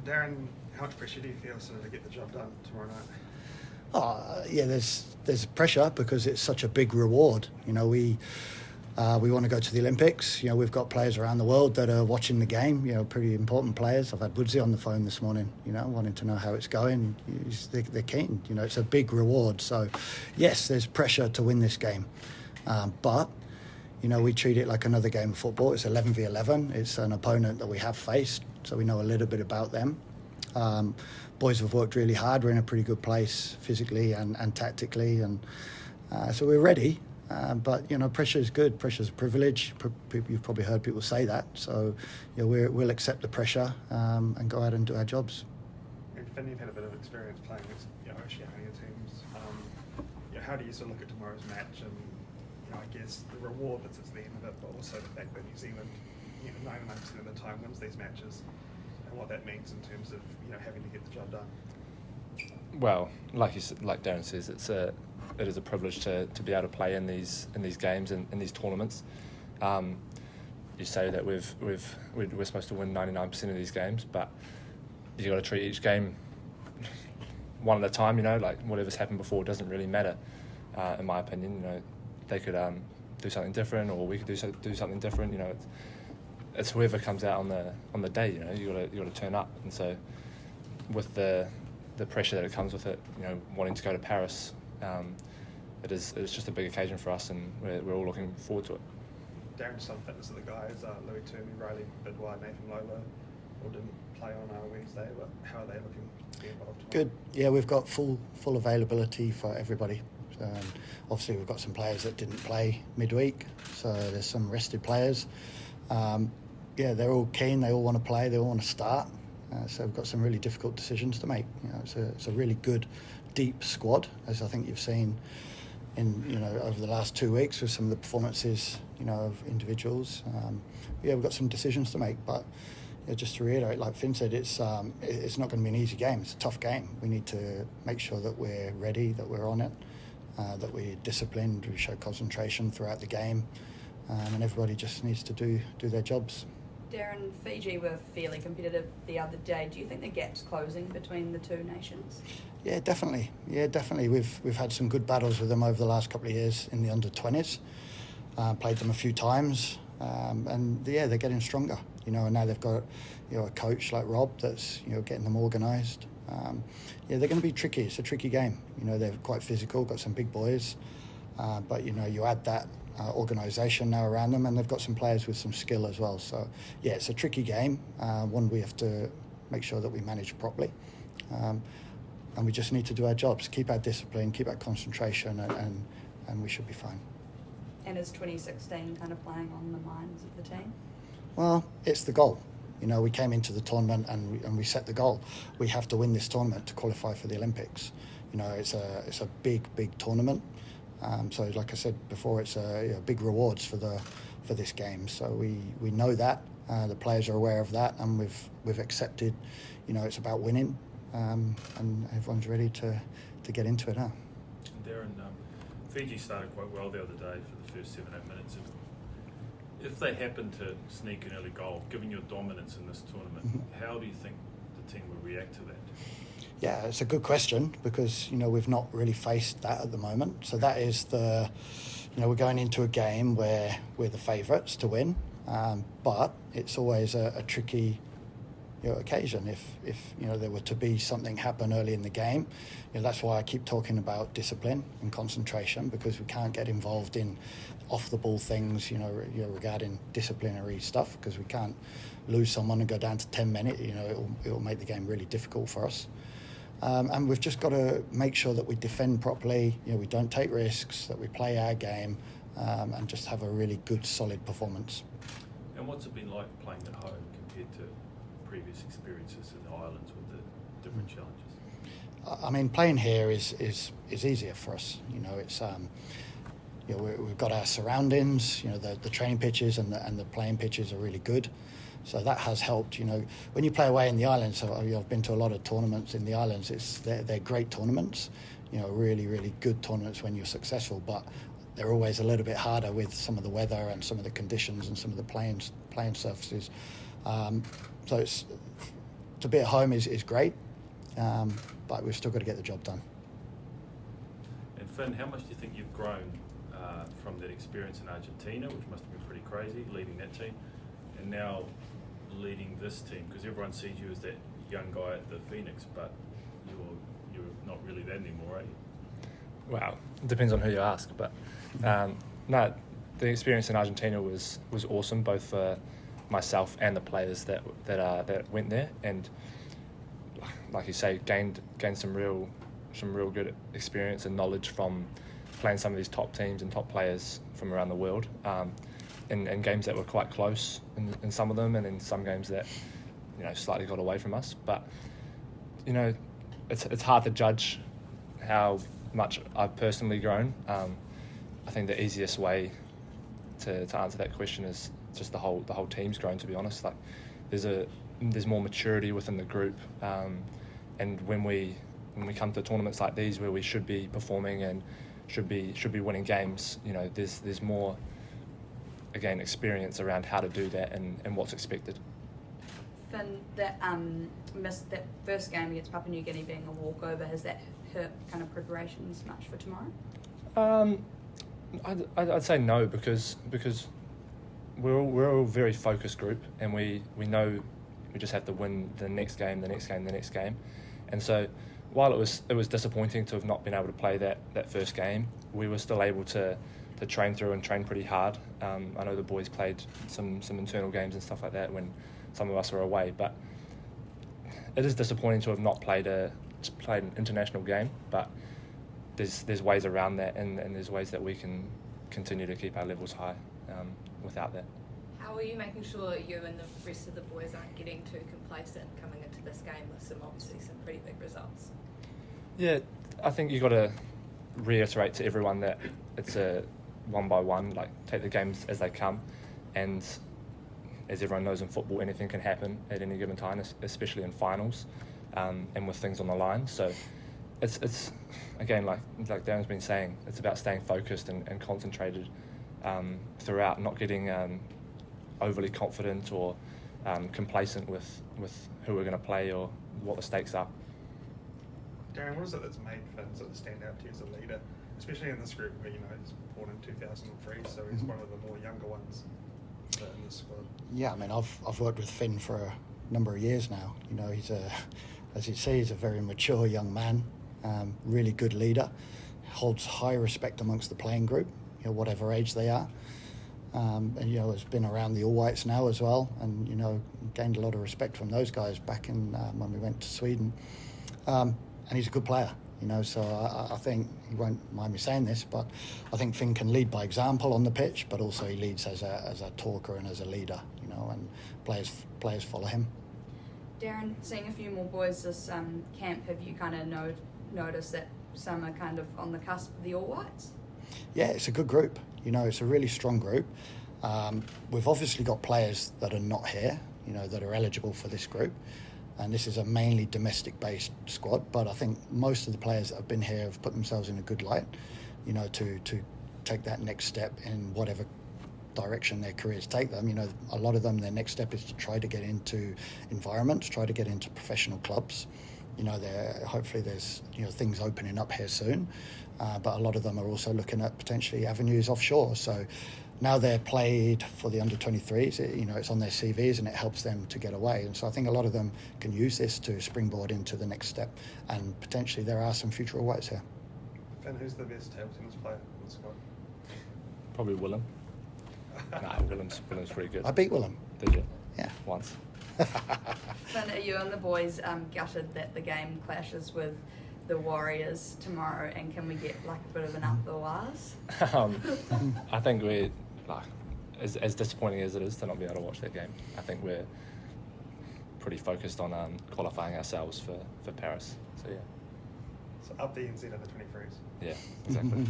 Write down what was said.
Darren, how much pressure do you feel sort of to get the job done tomorrow night? Yeah, there's pressure because it's such a big reward. You know, we want to go to the Olympics. You know, we've got players around the world that are watching the game. You know, pretty important players. I've had Bazeley on the phone this morning. You know, wanting to know how it's going. They're keen. You know, it's a big reward. So, yes, there's pressure to win this game, but you know, we treat it like another game of football. It's 11v11. It's an opponent that we have faced, so we know a little bit about them. Boys have worked really hard. We're in a pretty good place physically and tactically, and so we're ready. But you know, pressure is good. Pressure is a privilege. You've probably heard people say that. So, you know, we'll accept the pressure and go out and do our jobs. And Finn, you've had a bit of experience playing against Oceania teams. How do you sort of look at tomorrow's match and I guess the reward that's at the end of it, but also the fact that New Zealand, 99% of the time wins these matches, and what that means in terms of having to get the job done. Well, like Darren says, it is a privilege to be able to play in these games and in these tournaments. You say that we're supposed to win 99% of these games, but you got to treat each game one at a time. Like whatever's happened before doesn't really matter, in my opinion. They could do something different, or we could do something different. It's whoever comes out on the day. You got to turn up, and so with the pressure that it comes with it, wanting to go to Paris, it's just a big occasion for us, and we're all looking forward to it. Darren, some fitness of the guys, Louis Turmey, Riley Bidwai, Nathan Lola, all didn't play on Wednesday, but how are they looking to be involved tomorrow? Good. Yeah, we've got full availability for everybody. Obviously, we've got some players that didn't play midweek, so there's some rested players. Yeah, they're all keen. They all want to play. They all want to start. So we've got some really difficult decisions to make. It's a really good, deep squad, as I think you've seen in over the last 2 weeks with some of the performances of individuals. Yeah, we've got some decisions to make, but just to reiterate, like Finn said, it's not going to be an easy game. It's a tough game. We need to make sure that we're ready, that we're on it, that we're disciplined, we show concentration throughout the game, and everybody just needs to do their jobs. Darren, Fiji were fairly competitive the other day. Do you think the gap's closing between the two nations? Yeah, definitely. We've had some good battles with them over the last couple of years in the under-20s. Played them a few times, and they're getting stronger. And now they've got a coach like Rob that's getting them organised. They're going to be tricky. It's a tricky game. They're quite physical, got some big boys, but you add that organisation now around them, and they've got some players with some skill as well. So yeah, it's a tricky game, one we have to make sure that we manage properly, and we just need to do our jobs, keep our discipline, keep our concentration, and we should be fine. And is 2016 kind of playing on the minds of the team? Well, it's the goal. We came into the tournament and we set the goal. We have to win this tournament to qualify for the Olympics. It's a big tournament. So like I said before, it's big rewards for this game. So we know that, the players are aware of that, and we've accepted. It's about winning, and everyone's ready to get into it now. Darren, Fiji started quite well the other day for the first 7-8 minutes. If they happen to sneak an early goal, given your dominance in this tournament, how do you think the team will react to that? Yeah, it's a good question because, we've not really faced that at the moment. So that is we're going into a game where we're the favourites to win, but it's always a tricky occasion if there were to be something happen early in the game. That's why I keep talking about discipline and concentration, because we can't get involved in off-the-ball things, regarding disciplinary stuff, because we can't lose someone and go down to 10 minutes. It'll make the game really difficult for us. And we've just got to make sure that we defend properly, we don't take risks, that we play our game, and just have a really good, solid performance. And what's it been like playing at home compared to previous experiences in the islands with the different challenges? I mean, playing here is easier for us. It's we've got our surroundings. The training pitches and the playing pitches are really good. So that has helped. When you play away in the islands, so I've been to a lot of tournaments in the islands. They're great tournaments. Really good tournaments when you're successful. But they're always a little bit harder with some of the weather and some of the conditions and some of the playing surfaces. So to be at home is great, but we've still got to get the job done. And Finn, how much do you think you've grown from that experience in Argentina, which must have been pretty crazy, leading that team, and now leading this team? Because everyone sees you as that young guy at the Phoenix, but you're not really that anymore, are you? Well, it depends on who you ask, but no, the experience in Argentina was awesome, both for myself and the players that went there, and like you say, gained some real good experience and knowledge from playing some of these top teams and top players from around the world, in games that were quite close in some of them, and in some games that slightly got away from us. But it's hard to judge how much I've personally grown. I think the easiest way to answer that question is just the whole team's grown, to be honest. Like there's more maturity within the group, and when we come to tournaments like these where we should be performing and should be winning games, there's more, again, experience around how to do that and what's expected. Finn, that first game against Papua New Guinea being a walkover, has that hurt kind of preparations much for tomorrow? I'd say no, because we're all a very focused group, and we know we just have to win the next game, and so while it was disappointing to have not been able to play that first game, we were still able to train through and train pretty hard. I know the boys played some internal games and stuff like that when some of us were away, but it is disappointing to have not played an international game, but there's ways around that, and there's ways that we can continue to keep our levels high without that. How are you making sure you and the rest of the boys aren't getting too complacent coming into this game with obviously some pretty big results? Yeah, I think you've got to reiterate to everyone that it's a one by one, like take the games as they come, and as everyone knows in football, anything can happen at any given time, especially in finals, and with things on the line. So it's again, like Darren's been saying, it's about staying focused and concentrated throughout, not getting overly confident or complacent with who we're going to play or what the stakes are. Darren, what is it that's made Finn sort of stand out to you as a leader, especially in this group where he's born in 2003, so he's one of the more younger ones in the squad? Yeah, I mean, I've worked with Finn for a number of years now. He's as you see, he's a very mature young man, really good leader, holds high respect amongst the playing group, whatever age they are. And has been around the All Whites now as well, and gained a lot of respect from those guys back in when we went to Sweden. And he's a good player, so I think he won't mind me saying this, but I think Finn can lead by example on the pitch, but also he leads as a talker and as a leader, and players follow him. Darren, seeing a few more boys this camp, have you kind of noticed that some are kind of on the cusp of the All Whites? Yeah, it's a good group. It's a really strong group. We've obviously got players that are not here, that are eligible for this group. And this is a mainly domestic-based squad, but I think most of the players that have been here have put themselves in a good light, to take that next step in whatever direction their careers take them. A lot of them, their next step is to try to get into environments, try to get into professional clubs. Hopefully there's things opening up here soon, but a lot of them are also looking at potentially avenues offshore. So now they're played for the under-23s, it's on their CVs and it helps them to get away. And so I think a lot of them can use this to springboard into the next step, and potentially there are some future All Whites here. And who's the best table tennis player in the squad? Probably Willem. Willem's pretty good. I beat Willem. Did you? Yeah. Once. Finn, are you and the boys gutted that the game clashes with the Warriors tomorrow, and can we get like a bit of an up the wires? I think we're as disappointing as it is to not be able to watch that game. I think we're pretty focused on qualifying ourselves for Paris. So yeah. So up the NZ under 23s. Yeah, exactly.